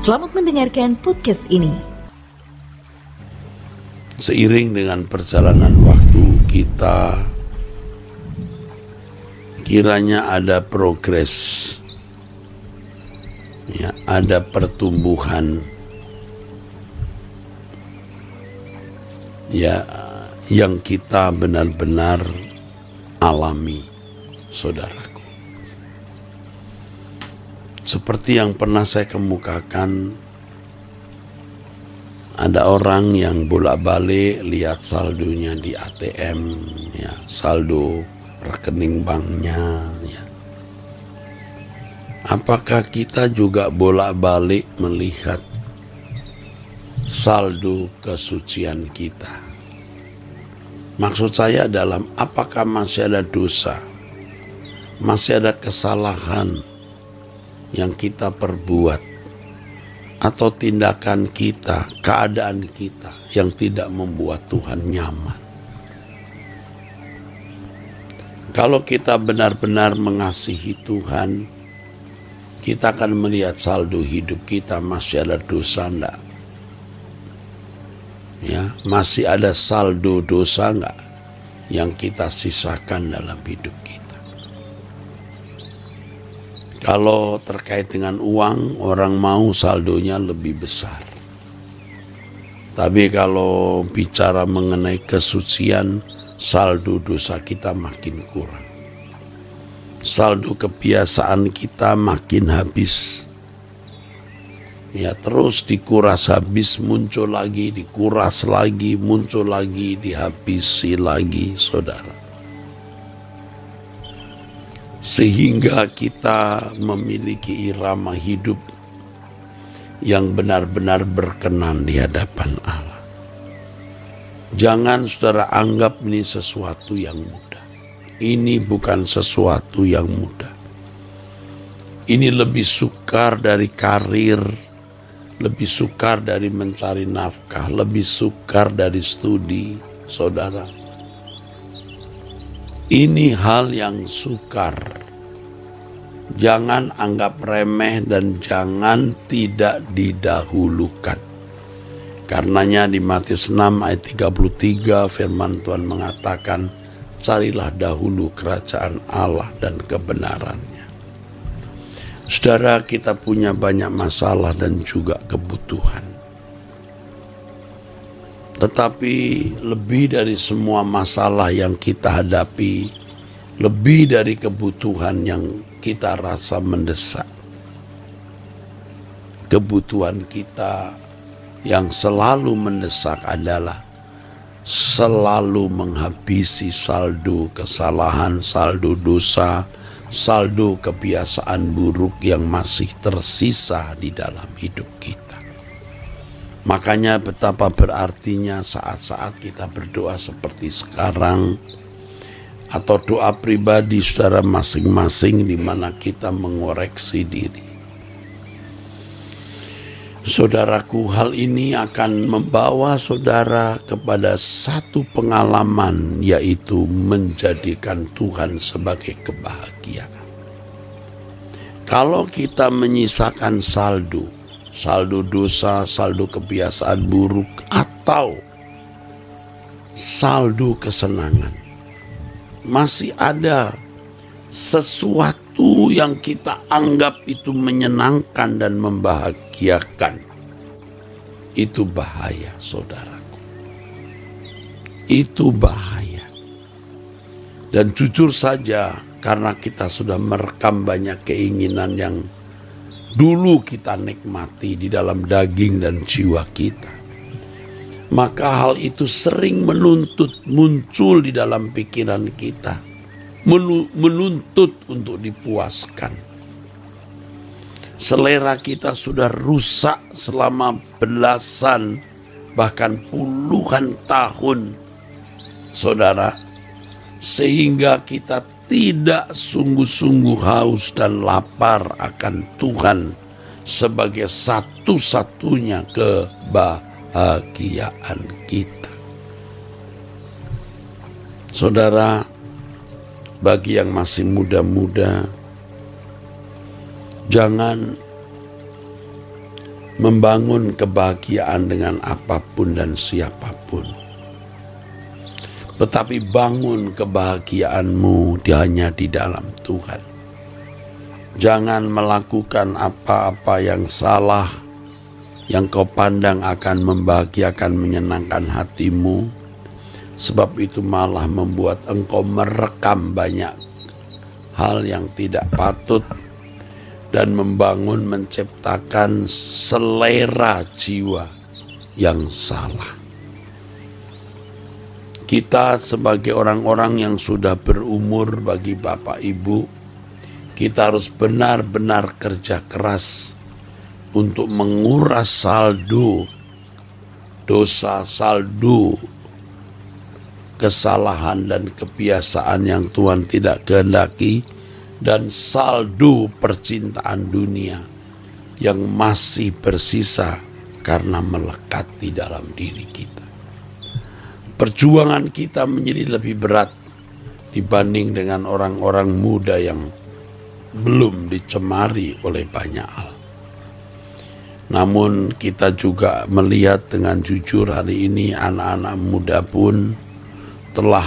Selamat mendengarkan podcast ini. Seiring dengan perjalanan waktu kita, kiranya ada progres, ya, ada pertumbuhan, ya, yang kita benar-benar alami, saudaraku. Seperti yang pernah saya kemukakan, ada orang yang bolak-balik lihat saldonya di ATM, ya, saldo rekening banknya, ya. Apakah kita juga bolak-balik melihat saldo kesucian kita? Maksud saya dalam apakah masih ada dosa, masih ada kesalahan yang kita perbuat, atau tindakan kita, keadaan kita yang tidak membuat Tuhan nyaman. Kalau kita benar-benar mengasihi Tuhan, kita akan melihat saldo hidup kita masih ada dosa enggak? Ya, masih ada saldo dosa enggak yang kita sisakan dalam hidup kita? Kalau terkait dengan uang, orang mau saldonya lebih besar. Tapi kalau bicara mengenai kesucian, saldo dosa kita makin kurang. Saldo kebiasaan kita makin habis. Ya, terus dikuras habis, muncul lagi, dikuras lagi, muncul lagi, dihabisi lagi, saudara. Sehingga kita memiliki irama hidup yang benar-benar berkenan di hadapan Allah. Jangan saudara anggap ini sesuatu yang mudah. Ini bukan sesuatu yang mudah. Ini lebih sukar dari karir, lebih sukar dari mencari nafkah, lebih sukar dari studi, saudara. Ini hal yang sukar. Jangan anggap remeh dan jangan tidak didahulukan. Karenanya di Matius 6 ayat 33 firman Tuhan mengatakan, carilah dahulu kerajaan Allah dan kebenarannya. Saudara, kita punya banyak masalah dan juga kebutuhan. Tetapi lebih dari semua masalah yang kita hadapi, lebih dari kebutuhan yang kita rasa mendesak, kebutuhan kita yang selalu mendesak adalah selalu menghabisi saldo kesalahan, saldo dosa, saldo kebiasaan buruk yang masih tersisa di dalam hidup kita. Makanya betapa berartinya saat-saat kita berdoa seperti sekarang, atau doa pribadi saudara masing-masing di mana kita mengoreksi diri. Saudaraku, hal ini akan membawa saudara kepada satu pengalaman, yaitu menjadikan Tuhan sebagai kebahagiaan. Kalau kita menyisakan saldo dosa, saldo kebiasaan buruk, atau saldo kesenangan, masih ada sesuatu yang kita anggap itu menyenangkan dan membahagiakan, itu bahaya, saudaraku. Itu bahaya. Dan jujur saja, karena kita sudah merekam banyak keinginan yang dulu kita nikmati di dalam daging dan jiwa kita, maka hal itu sering menuntut muncul di dalam pikiran kita, menuntut untuk dipuaskan. Selera kita sudah rusak selama belasan bahkan puluhan tahun, saudara, sehingga kita tidak sungguh-sungguh haus dan lapar akan Tuhan sebagai satu-satunya kebahagiaan kita. Saudara, bagi yang masih muda-muda, jangan membangun kebahagiaan dengan apapun dan siapapun. Tetapi bangun kebahagiaanmu hanya di dalam Tuhan. Jangan melakukan apa-apa yang salah, yang kau pandang akan membahagiakan, menyenangkan hatimu, sebab itu malah membuat engkau merekam banyak hal yang tidak patut dan menciptakan selera jiwa yang salah. Kita sebagai orang-orang yang sudah berumur, bagi Bapak Ibu, kita harus benar-benar kerja keras untuk menguras saldo dosa, saldo kesalahan dan kebiasaan yang Tuhan tidak kehendaki, dan saldo percintaan dunia yang masih bersisa karena melekat di dalam diri kita. Perjuangan kita menjadi lebih berat dibanding dengan orang-orang muda yang belum dicemari oleh banyak hal. Namun kita juga melihat dengan jujur hari ini anak-anak muda pun telah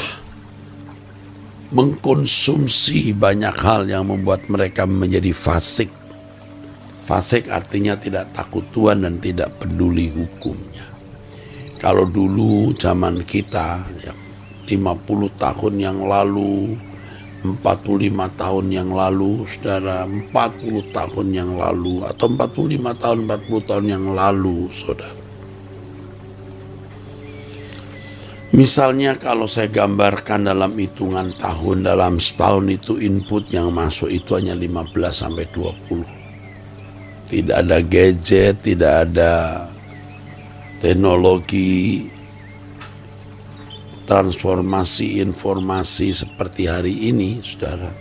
mengkonsumsi banyak hal yang membuat mereka menjadi fasik. Fasik artinya tidak takut Tuhan dan tidak peduli hukumnya. Kalau dulu zaman kita 50 tahun yang lalu, 45 tahun yang lalu, saudara, 40 tahun yang lalu, atau 45 tahun, 40 tahun yang lalu, saudara. Misalnya kalau saya gambarkan dalam hitungan tahun, dalam setahun itu input yang masuk itu hanya 15-20. Tidak ada gadget, tidak ada teknologi, transformasi informasi seperti hari ini, saudara.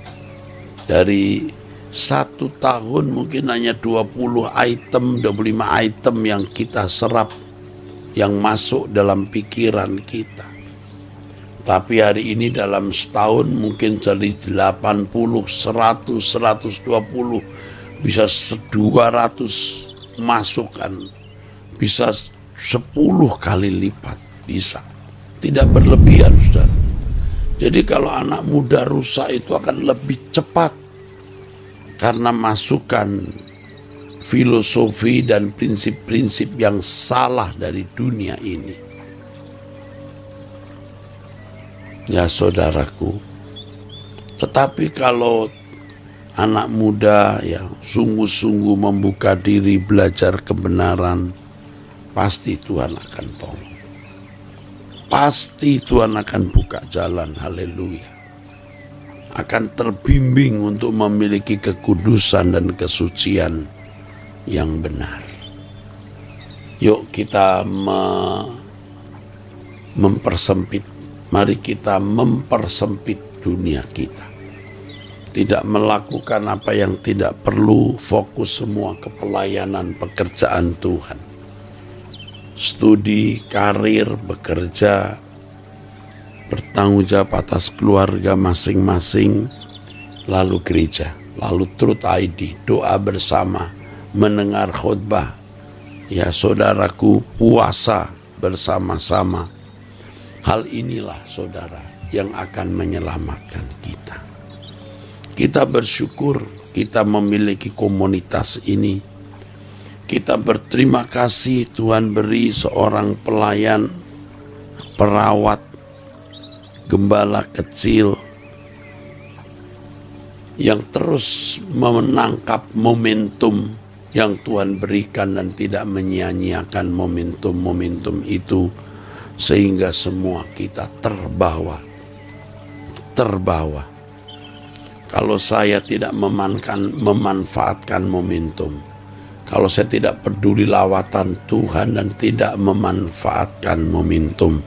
Dari 1 tahun mungkin hanya 20 item, 25 item yang kita serap, yang masuk dalam pikiran kita. Tapi hari ini dalam setahun mungkin jadi 80, 100, 120, bisa 200 masukan, bisa 10 kali lipat, bisa. Tidak berlebihan, saudara. Jadi kalau anak muda rusak itu akan lebih cepat karena masukan filosofi dan prinsip-prinsip yang salah dari dunia ini. Ya saudaraku, tetapi kalau anak muda yang sungguh-sungguh membuka diri belajar kebenaran, pasti Tuhan akan tolong. Pasti Tuhan akan buka jalan, haleluya. Akan terbimbing untuk memiliki kekudusan dan kesucian yang benar. Yuk kita mempersempit. Mari kita mempersempit dunia kita. Tidak melakukan apa yang tidak perlu, fokus semua ke pelayanan pekerjaan Tuhan. Studi, karir, bekerja, bertanggung jawab atas keluarga masing-masing, lalu gereja, lalu Truth ID, doa bersama, mendengar khotbah, ya saudaraku, puasa bersama-sama. Hal inilah saudara yang akan menyelamatkan kita. Kita bersyukur kita memiliki komunitas ini. Kita berterima kasih Tuhan beri seorang pelayan, perawat, gembala kecil yang terus menangkap momentum yang Tuhan berikan dan tidak menyia-nyiakan momentum-momentum itu, sehingga semua kita terbawa. Kalau saya tidak memanfaatkan momentum, kalau saya tidak peduli lawatan Tuhan dan tidak memanfaatkan momentum,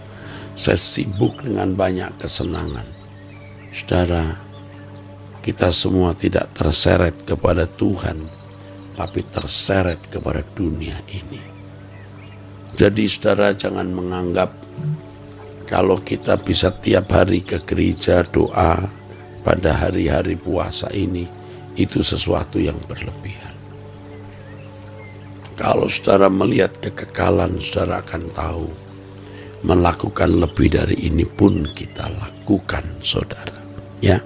saya sibuk dengan banyak kesenangan. Saudara, kita semua tidak terseret kepada Tuhan, tapi terseret kepada dunia ini. Jadi saudara jangan menganggap kalau kita bisa tiap hari ke gereja doa pada hari-hari puasa ini, itu sesuatu yang berlebihan. Kalau saudara melihat kekekalan, saudara akan tahu melakukan lebih dari ini pun kita lakukan, saudara. Ya,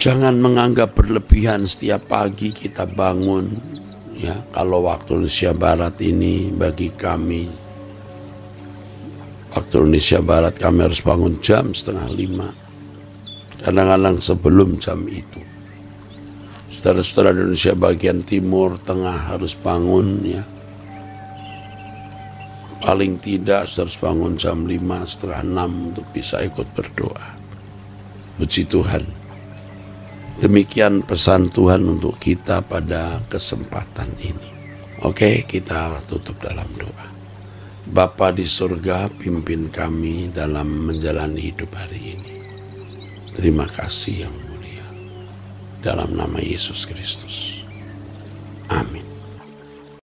jangan menganggap berlebihan setiap pagi kita bangun. Ya, kalau waktu Indonesia Barat ini bagi kami, waktu Indonesia Barat kami harus bangun jam 4:30. Kadang-kadang sebelum jam itu. Saudara-saudara Indonesia bagian timur, tengah harus bangun ya. Paling tidak harus bangun jam 5, setengah 6 untuk bisa ikut berdoa. Puji Tuhan. Demikian pesan Tuhan untuk kita pada kesempatan ini. Oke, kita tutup dalam doa. Bapa di surga, pimpin kami dalam menjalani hidup hari ini. Terima kasih yang mulia. Dalam nama Yesus Kristus. Amin.